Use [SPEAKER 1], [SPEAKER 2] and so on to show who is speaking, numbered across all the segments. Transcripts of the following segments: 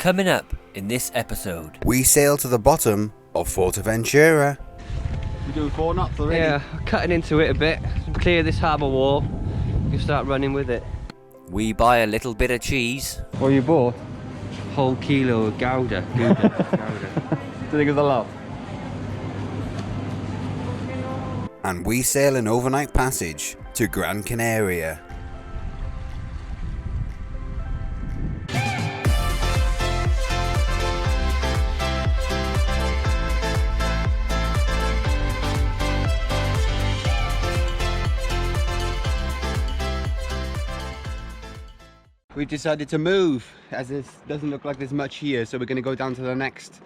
[SPEAKER 1] Coming up in this episode,
[SPEAKER 2] we sail to the bottom of Fuerteventura.
[SPEAKER 3] We're doing 4 knots already.
[SPEAKER 4] Yeah, cutting into it a bit. Clear this harbour wall. You start running with it.
[SPEAKER 1] we buy a little bit of cheese.
[SPEAKER 3] What you bought?
[SPEAKER 4] Whole kilo of Gouda.
[SPEAKER 3] Do you think it's a lot?
[SPEAKER 2] And we sail an overnight passage to Gran Canaria.
[SPEAKER 3] We decided to move as it doesn't look like there's much here, so we're going to go down to the next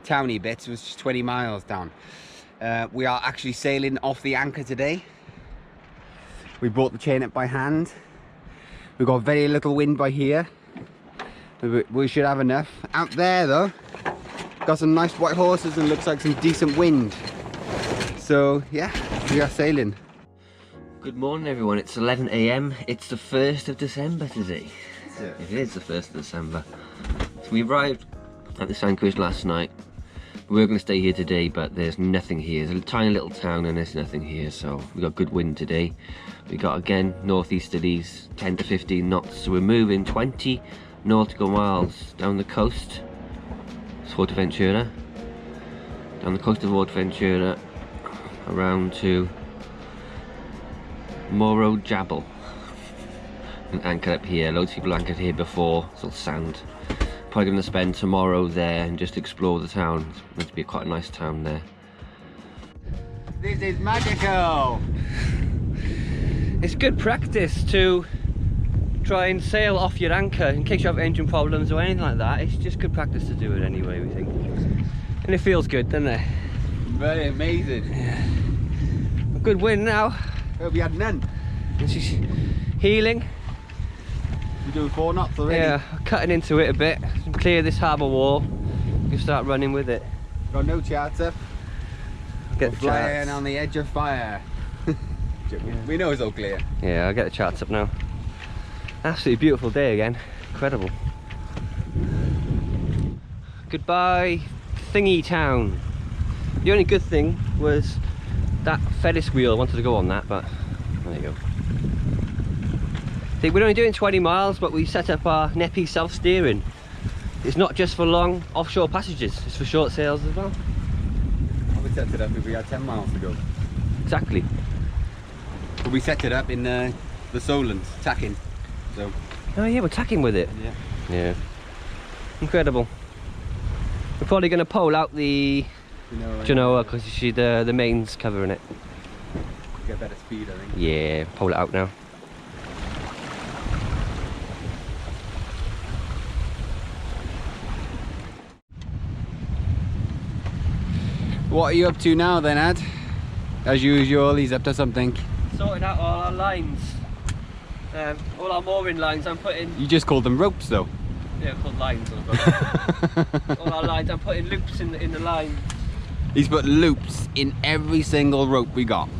[SPEAKER 3] towny bit, which is 20 miles down. We are actually sailing off the anchor today. We brought the chain up by hand. We've got very little wind by here. We should have enough. Out there though, got some nice white horses and looks like some decent wind. So yeah, we are sailing.
[SPEAKER 4] Good morning everyone, it's 11 AM. It's the 1st of December today.
[SPEAKER 3] Yeah.
[SPEAKER 4] It is the 1st of December. So we arrived at this anchorage last night. We were going to stay here today, but there's nothing here. It's a tiny little town and there's nothing here, so we got good wind today. We got, again, northeasterlies, 10 to 15 knots, so we're moving 20 nautical miles down the coast. It's Fuerteventura. Down the coast of Fuerteventura, around to Morro Jable. And anchored up here. Loads of people anchored here before. It's all sand. Probably going to spend tomorrow there and just explore the town. It's meant to be quite a nice town there.
[SPEAKER 3] This is magical!
[SPEAKER 4] It's good practice to try and sail off your anchor in case you have engine problems or anything like that. It's just good practice to do it anyway, we think. And it feels good, doesn't it?
[SPEAKER 3] Very amazing.
[SPEAKER 4] Yeah. A good wind now.
[SPEAKER 3] Hope we had none.
[SPEAKER 4] This is healing.
[SPEAKER 3] We're doing 4 knots already.
[SPEAKER 4] Yeah, cutting into it a bit. Clear this harbour wall. You start running with it.
[SPEAKER 3] Got no charts up.
[SPEAKER 4] Get
[SPEAKER 3] We're
[SPEAKER 4] the
[SPEAKER 3] flying
[SPEAKER 4] charts.
[SPEAKER 3] on the edge of fire. We know it's all clear.
[SPEAKER 4] Yeah, I'll get the charts up now. Absolutely beautiful day again. Incredible. Goodbye, Thingy Town. The only good thing was that Ferris wheel. I wanted to go on that, but there you go. We're only doing 20 miles, but we set up our Neppy self-steering. It's not just for long offshore passages, it's for short sails as well.
[SPEAKER 3] I would set it up if we had 10 miles to go.
[SPEAKER 4] Exactly.
[SPEAKER 3] But we set it up in the Solent, tacking. So.
[SPEAKER 4] Oh yeah, we're tacking with it.
[SPEAKER 3] Yeah.
[SPEAKER 4] Yeah. Incredible. We're probably going to pole out the Genoa because the main's covering it.
[SPEAKER 3] Get better speed, I think.
[SPEAKER 4] Yeah, pole it out now.
[SPEAKER 3] What are you up to now then, Ad? As usual, he's up to something.
[SPEAKER 4] Sorting out all our lines. All our mooring lines I'm putting...
[SPEAKER 3] You just called them ropes though.
[SPEAKER 4] Yeah, called lines on the boat. All our lines, I'm putting loops in the line.
[SPEAKER 3] He's put loops in every single rope we got.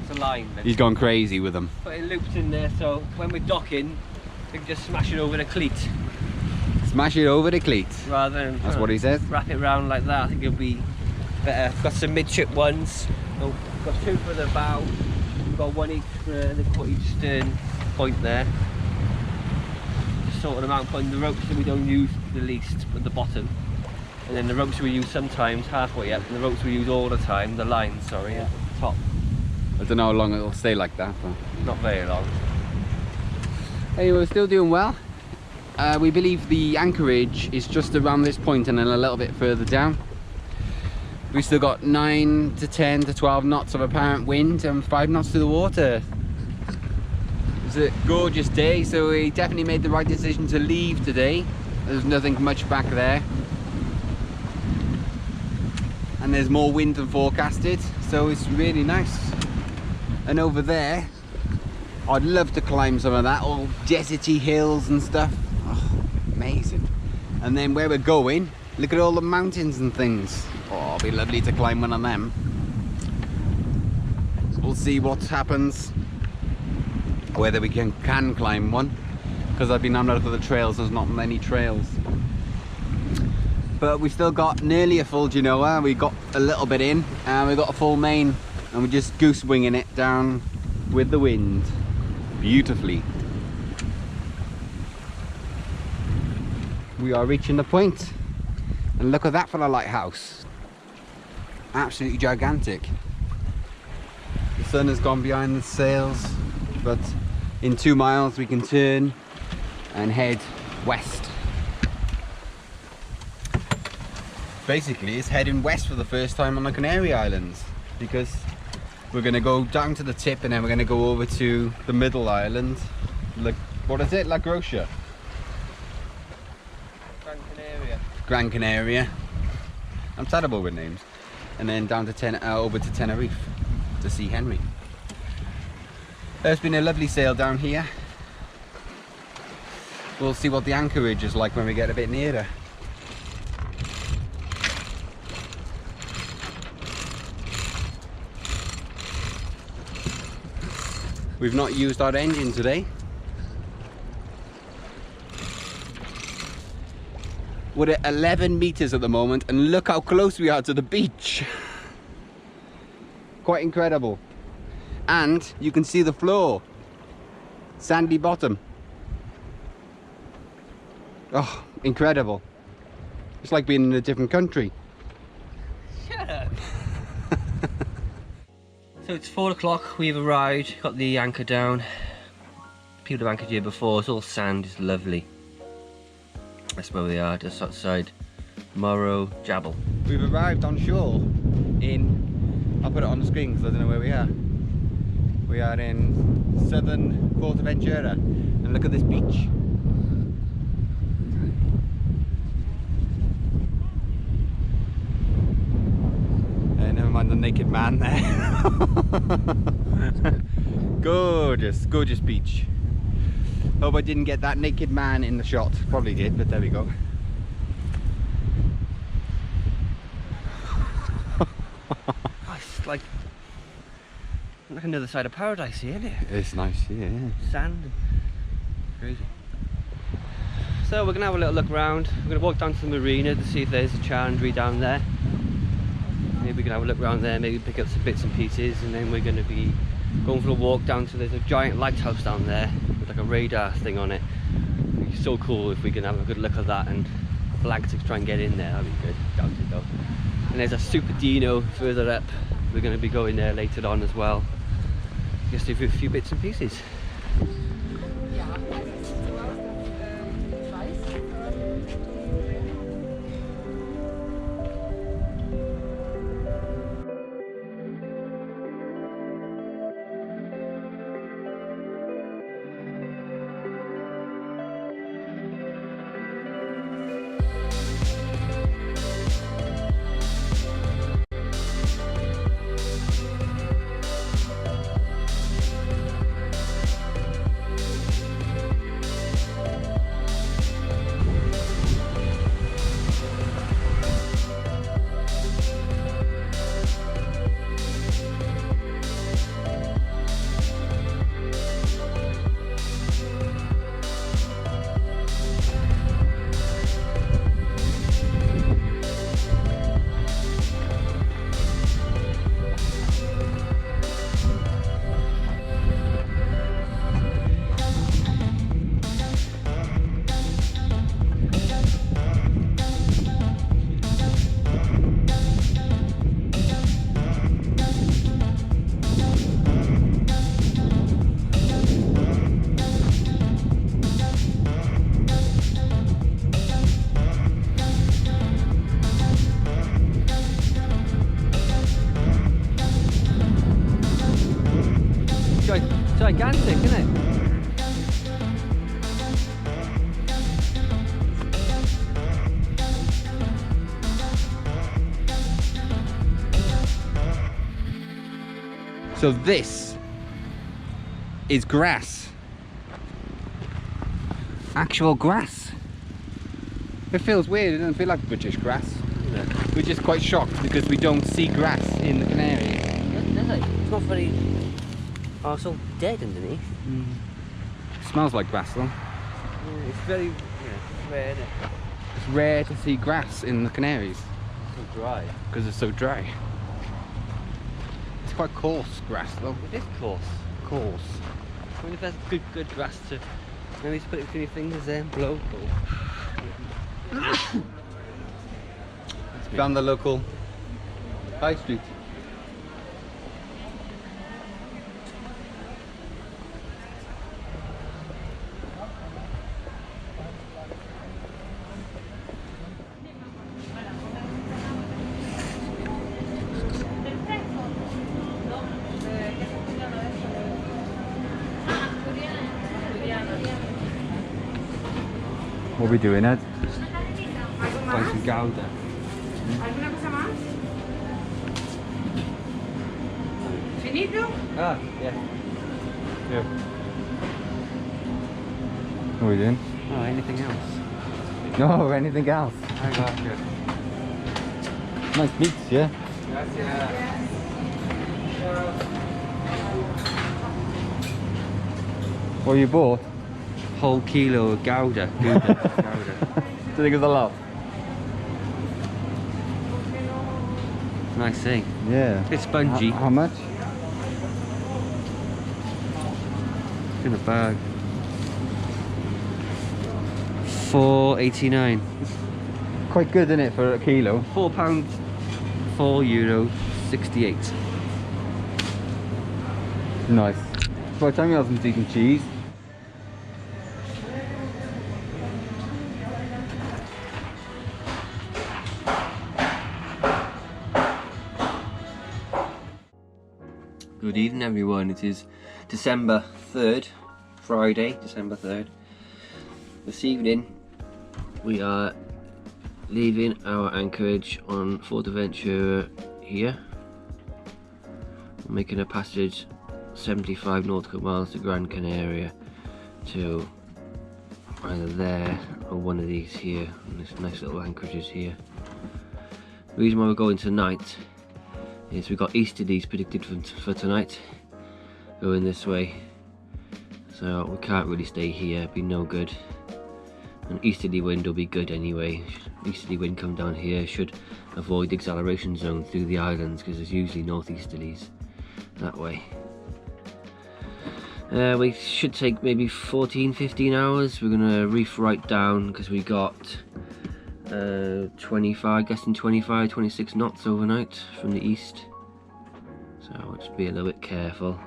[SPEAKER 4] It's a line then.
[SPEAKER 3] He's gone crazy with them.
[SPEAKER 4] Putting loops in there so when we're docking, we can just smash it over the cleat.
[SPEAKER 3] Smash it over the cleat.
[SPEAKER 4] Rather than...
[SPEAKER 3] That's what he says.
[SPEAKER 4] Wrap it around like that, I think it'll be better. Got some midship ones. Oh, got 2 for the bow. We've got 1 each for each stern point there. Just sorting them out, putting the ropes that we don't use the least at the bottom. And then the ropes we use sometimes halfway up, and the ropes we use all the time, the lines, sorry, at the top.
[SPEAKER 3] I don't know how long it'll stay like that, but
[SPEAKER 4] Not very long.
[SPEAKER 3] anyway, we're still doing well. We believe the anchorage is just around this point and then a little bit further down. We've still got 9 to 10 to 12 knots of apparent wind and 5 knots to the water. It's a gorgeous day, so we definitely made the right decision to leave today. There's nothing much back there. And there's more wind than forecasted, so it's really nice. And over there, I'd love to climb some of that, all deserty hills and stuff. Oh, amazing. And then where we're going, look at all the mountains and things. Oh, it'll be lovely to climb one of them. We'll see what happens, whether we can climb one, because I've been on a look at the trails. There's not many trails. But we still got nearly a full Genoa. We got a little bit in and we got a full main, and we're just goose winging it down with the wind beautifully. We are reaching the point, and look at that for a lighthouse. Absolutely gigantic. The sun has gone behind the sails, but in 2 miles we can turn and head west. Basically it's heading west for the first time on the Canary Islands, because we're going to go down to the tip and then we're going to go over to the middle island. What is it? La Grocia?
[SPEAKER 4] Gran Canaria.
[SPEAKER 3] Gran Canaria. I'm terrible with names. And then down to over to Tenerife to see Henry. There's been a lovely sail down here. We'll see what the anchorage is like when we get a bit nearer. We've not used our engine today. We're at 11 meters at the moment, and look how close we are to the beach. Quite incredible. And you can see the floor. Sandy bottom. Oh, incredible. It's like being in a different country.
[SPEAKER 4] Shut up. So it's 4 o'clock, we've arrived, got the anchor down. People have anchored here before, it's all sand, it's lovely. That's where we are, just outside Morro Jable.
[SPEAKER 3] We've arrived on shore in, I'll put it on the screen because I don't know where we are. We are in southern Fuerteventura, and look at this beach. Never mind the naked man there. Gorgeous, gorgeous beach. Hope I didn't get that naked man in the shot. Probably did, but there we go.
[SPEAKER 4] Oh, it's like another side of paradise here, isn't it?
[SPEAKER 3] It's nice, yeah.
[SPEAKER 4] Sand. Crazy. So we're going to have a little look around. We're going to walk down to the marina to see if there's a chandlery down there. Maybe we can have a look around there, maybe pick up some bits and pieces, and then we're going to be going for a walk down to, there's a giant lighthouse down there with like a radar thing on it. It'd be so cool if we can have a good look at that and flag to try and get in there. That'd be good. Doubt it though. And there's a Super Dino further up. We're going to be going there later on as well. Just do a few bits and pieces. Gigantic, isn't it?
[SPEAKER 3] So this is grass. Actual grass. It feels weird, it doesn't feel like British grass.
[SPEAKER 4] Yeah.
[SPEAKER 3] We're just quite shocked because we don't see grass in the Canaries.
[SPEAKER 4] It's not very... Oh, it's all dead underneath.
[SPEAKER 3] Smells like grass though.
[SPEAKER 4] Yeah, it's very rare, isn't it?
[SPEAKER 3] it's rare to see grass in the Canaries
[SPEAKER 4] So dry.
[SPEAKER 3] because it's so dry. It's quite coarse grass though.
[SPEAKER 4] It is coarse.
[SPEAKER 3] Coarse.
[SPEAKER 4] I wonder if that's good grass to maybe just put it between your fingers there and blow.
[SPEAKER 3] Found the local high street. What are we doing, Ed?
[SPEAKER 4] Find some gouda.
[SPEAKER 5] ¿Alguna cosa más? ¿Finito?
[SPEAKER 4] Ah, yeah.
[SPEAKER 3] Yeah. What are we doing?
[SPEAKER 4] Oh, anything else?
[SPEAKER 3] No, anything else.
[SPEAKER 4] I got you.
[SPEAKER 3] Nice meats, yeah? What you bought?
[SPEAKER 4] Whole kilo of gouda. Gouda.
[SPEAKER 3] Do you think it's a lot?
[SPEAKER 4] Nice thing.
[SPEAKER 3] Yeah.
[SPEAKER 4] It's spongy.
[SPEAKER 3] How much?
[SPEAKER 4] In a bag. £4.89.
[SPEAKER 3] Quite good, isn't it, for a kilo?
[SPEAKER 4] £4, €4.68.
[SPEAKER 3] Nice. By the time you have some decent cheese.
[SPEAKER 4] Good evening, everyone. It is December 3rd, Friday, December 3rd. This evening we are leaving our anchorage on Fuerteventura here. We're making a passage 75 nautical miles to Gran Canaria to either there or one of these here. And this nice little anchorages here. The reason why we're going tonight is we've got easterlies predicted for tonight going this way, so we can't really stay here, it'd be no good. An easterly wind will be good anyway. Easterly wind come down here should avoid the acceleration zone through the islands because there's usually northeasterlies that way. We should take maybe 14-15 hours. We're gonna reef right down because we got 26 knots overnight from the east, so we'll just be a little bit careful.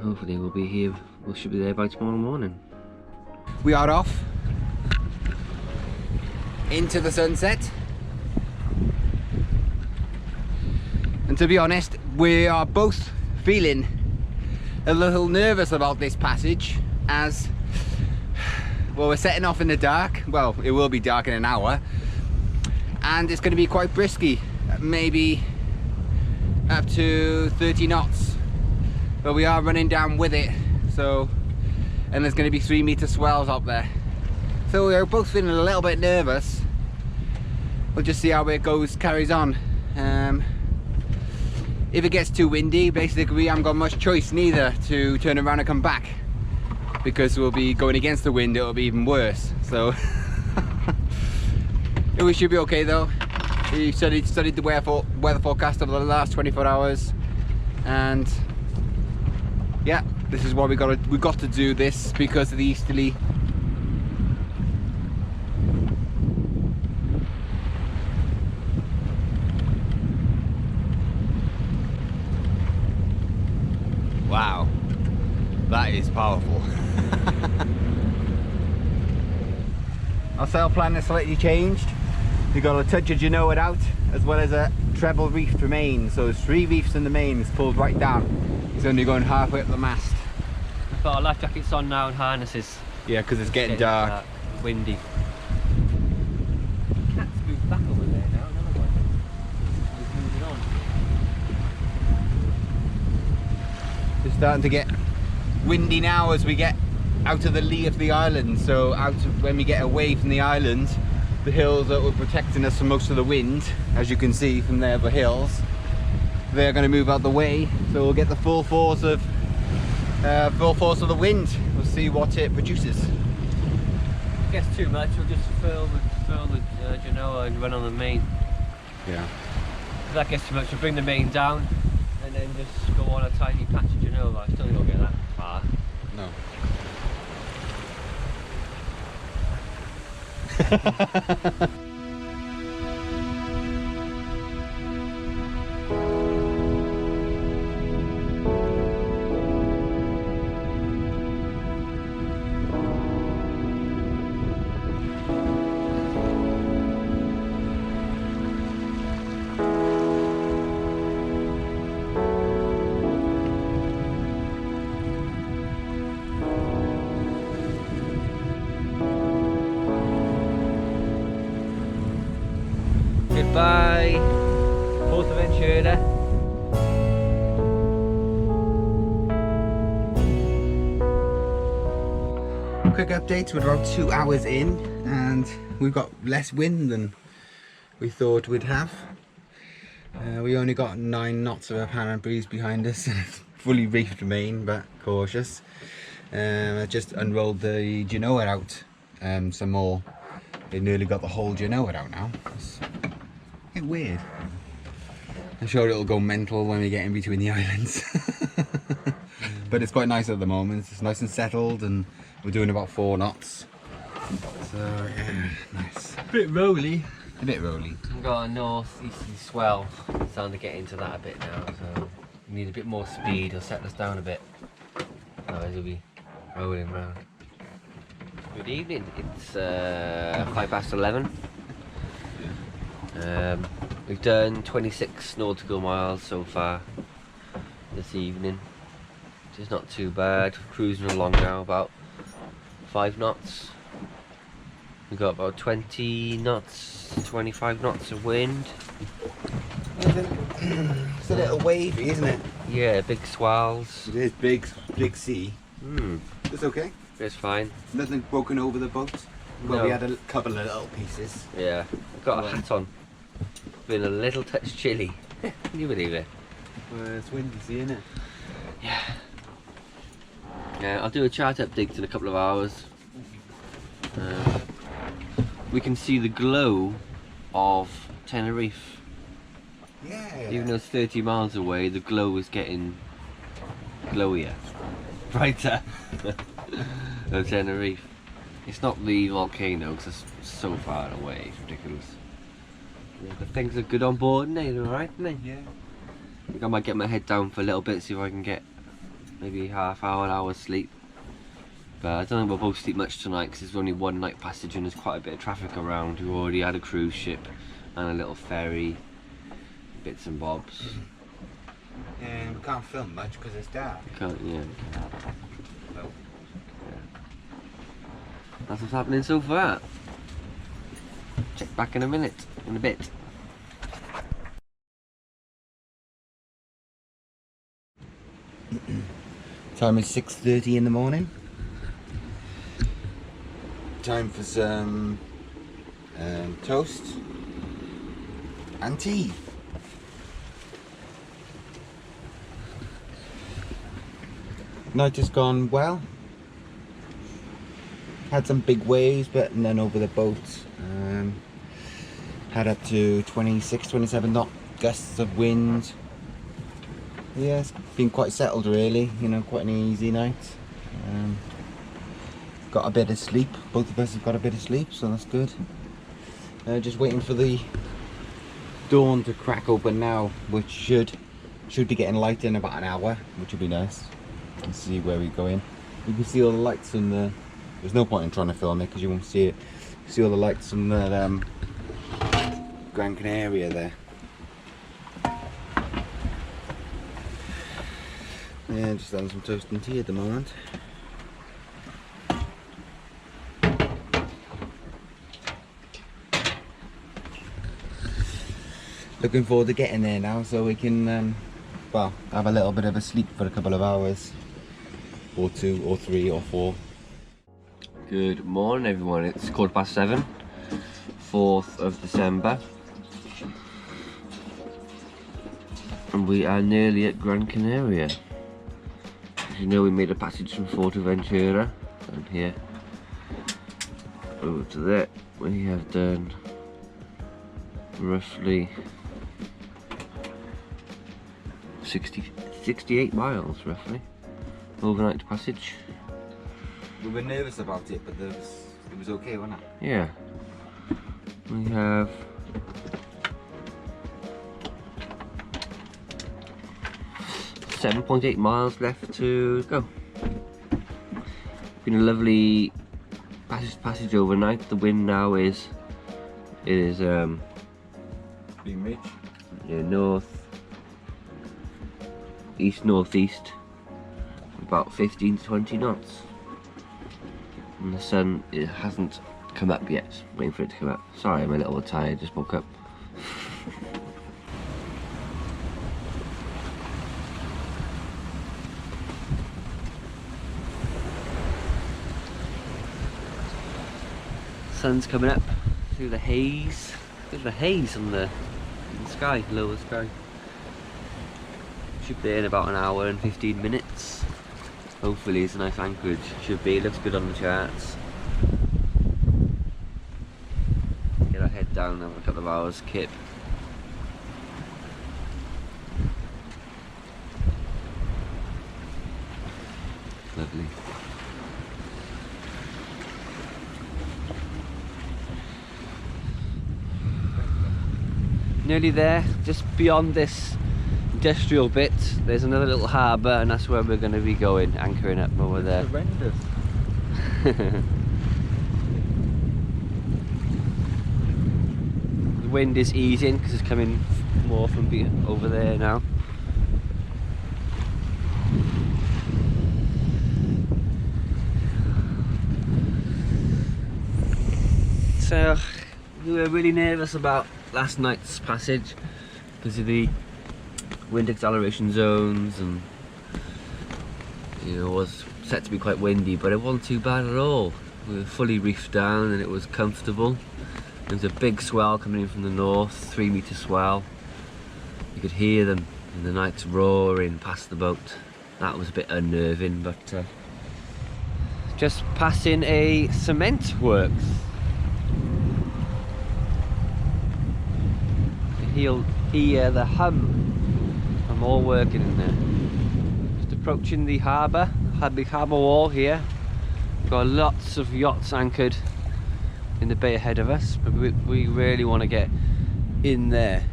[SPEAKER 4] Hopefully we'll be here, we should be there by tomorrow morning.
[SPEAKER 3] We are off into the sunset, and to be honest, we are both feeling a little nervous about this passage, as well, we're setting off in the dark. Well, it will be dark in an hour, and it's going to be quite brisky, maybe up to 30 knots, but we are running down with it. So, and there's going to be 3-meter swells up there, so we're both feeling a little bit nervous. We'll just see how it goes, carries on. If it gets too windy, basically we haven't got much choice neither to turn around and come back, because we'll be going against the wind. It'll be even worse. So we should be okay though. We studied the weather forecast over the last 24 hours, and yeah, this is why we got to do this, because of the easterly. Wow, that is powerful. Our sail plan is slightly changed. We've got a touch of genoa out, as well as a treble reefed main. So there's 3 reefs in the main. It's pulled right down. It's only going halfway up the mast.
[SPEAKER 4] We've got our life jackets on now and harnesses.
[SPEAKER 3] Yeah, because it's getting dark.
[SPEAKER 4] Windy. Cat's moved back over there now, another one. He's moving on.
[SPEAKER 3] It's starting to get windy now as we get out of the lee of the island. So when we get away from the island, the hills that were protecting us from most of the wind, as you can see from there, the hills, they're going to move out the way, so we'll get the full force of the wind. We'll see what it produces.
[SPEAKER 4] it gets too much, we'll just fill the Genoa and run on the main.
[SPEAKER 3] Yeah.
[SPEAKER 4] If that gets too much, we'll bring the main down and then just go on a tiny patch of Genoa. I still don't get that far.
[SPEAKER 3] No.
[SPEAKER 4] Goodbye, Fuerteventura.
[SPEAKER 3] Quick updates, we're about 2 hours in and we've got less wind than we thought we'd have. We only got 9 knots of apparent breeze behind us. Fully reefed main, but cautious. I just unrolled the Genoa out some more. They nearly got the whole Genoa out now. It's a bit weird. I'm sure it'll go mental when we get in between the islands. But it's quite nice at the moment. It's nice and settled and we're doing about 4 knots. So yeah, nice.
[SPEAKER 4] A bit rolly.
[SPEAKER 3] A bit rolly.
[SPEAKER 4] We've got a north-easterly swell. It's starting to get into that a bit now, so we need a bit more speed. It'll settle us down a bit. Otherwise we'll be rolling round. Good evening. It's 11:05. We've done 26 nautical miles so far this evening. Which is not too bad. Cruising along now about 5 knots. We've got about 20 knots, 25 knots of wind.
[SPEAKER 3] It's a little wavy, isn't it?
[SPEAKER 4] Yeah, big swells.
[SPEAKER 3] It is big sea. It's okay.
[SPEAKER 4] It's fine.
[SPEAKER 3] Nothing broken over the boat. Well,
[SPEAKER 4] No.
[SPEAKER 3] we had a couple of little pieces.
[SPEAKER 4] Yeah, I've got a hat on. Been a little touch chilly. Can you believe it?
[SPEAKER 3] Well, it's windy, isn't it?
[SPEAKER 4] Yeah, I'll do a chart update in a couple of hours. We can see the glow of Tenerife.
[SPEAKER 3] Yeah.
[SPEAKER 4] Even though it's 30 miles away, the glow is getting glowier, brighter of Tenerife. It's not the volcano because it's so far away, it's ridiculous. Yeah, but things are good on board, and they're alright, aren't they?
[SPEAKER 3] Yeah.
[SPEAKER 4] I think I might get my head down for a little bit, see if I can get maybe half hour, an hour's sleep. But I don't think we'll both sleep much tonight because there's only 1 night passage and there's quite a bit of traffic around. We've already had a cruise ship and a little ferry, bits and bobs.
[SPEAKER 3] And we can't film much because it's dark.
[SPEAKER 4] Can't, yeah.
[SPEAKER 3] So.
[SPEAKER 4] That's what's happening so far. Check back in a bit.
[SPEAKER 3] Time is 6:30 in the morning. Time for some toast and tea. Night has gone well. Had some big waves, but none over the boat. Had up to 26, 27 knot gusts of wind. Yeah, it's been quite settled really, you know, quite an easy night. Got a bit of sleep, both of us have got a bit of sleep, so that's good. Just waiting for the dawn to crack open now, which should be getting light in about an hour, which will be nice. Let's see where we go in. You can see all the lights in the, there's no point in trying to film it because you won't see it. You see all the lights in the Gran Canaria there. Yeah, just having some toast and tea at the moment. Looking forward to getting there now so we can, well, have a little bit of a sleep for a couple of hours. Or 2, or 3, or 4.
[SPEAKER 4] Good morning everyone, it's 7:15, 4th of December. And we are nearly at Gran Canaria. As you know, we made a passage from Fuerteventura down here. over to there, we have done roughly 68 miles roughly overnight passage.
[SPEAKER 2] We were nervous about it, but it was okay, wasn't it?
[SPEAKER 4] Yeah, we have 7.8 miles left to go. Been a lovely passage overnight. The wind now is
[SPEAKER 2] Being rich.
[SPEAKER 4] northeast, about 15 to 20 knots. And the sun, it hasn't come up yet. Waiting for it to come up. Sorry, I'm a little tired. Just woke up. Sun's coming up through the haze. There's the haze on the sky, lower sky. Should be in about an hour and 15 minutes. Hopefully it's a nice anchorage. Should be, looks good on the charts. Get our head down, have a couple of hours kip. Lovely. Nearly there, just beyond this industrial bit, there's another little harbour, and that's where we're going to be going, anchoring up over there.
[SPEAKER 2] Horrendous.
[SPEAKER 4] The wind is easing because it's coming more from over there now. So we were really nervous about last night's passage because of the wind acceleration zones, and it was set to be quite windy, but it wasn't too bad at all. We were fully reefed down and it was comfortable. There was a big swell coming in from the north, 3-metre swell. You could hear them in the night roaring past the boat. That was a bit unnerving, but just passing a cement works. He'll hear the hum from all working in there. Just approaching the harbour, big harbour wall here. We've got lots of yachts anchored in the bay ahead of us, but we really want to get in there.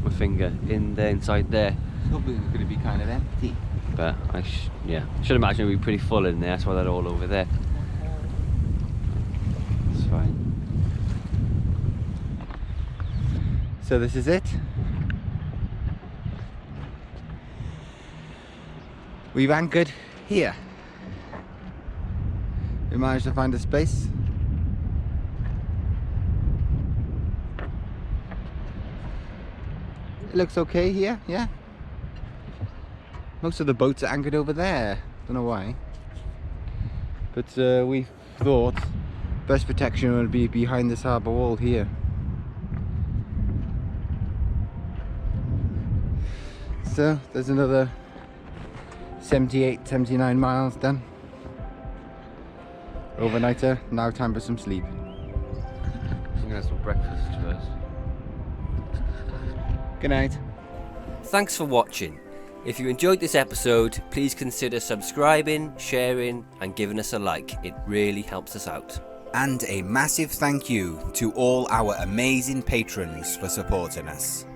[SPEAKER 4] My finger in there, inside there.
[SPEAKER 2] It's probably going to be kind of empty.
[SPEAKER 4] But I should imagine it'll be pretty full in there. That's why they're all over there. It's fine.
[SPEAKER 3] So this is it. We've anchored here. We managed to find a space. It looks okay here, yeah. Most of the boats are anchored over there. Don't know why. But we thought best protection would be behind this harbour wall here. So there's another 78, 79 miles done. Overnighter, now time for some sleep.
[SPEAKER 4] I'm gonna have some breakfast first.
[SPEAKER 3] Good night.
[SPEAKER 1] Thanks for watching. If you enjoyed this episode, please consider subscribing, sharing and giving us a like. It really helps us out.
[SPEAKER 2] And a massive thank you to all our amazing patrons for supporting us.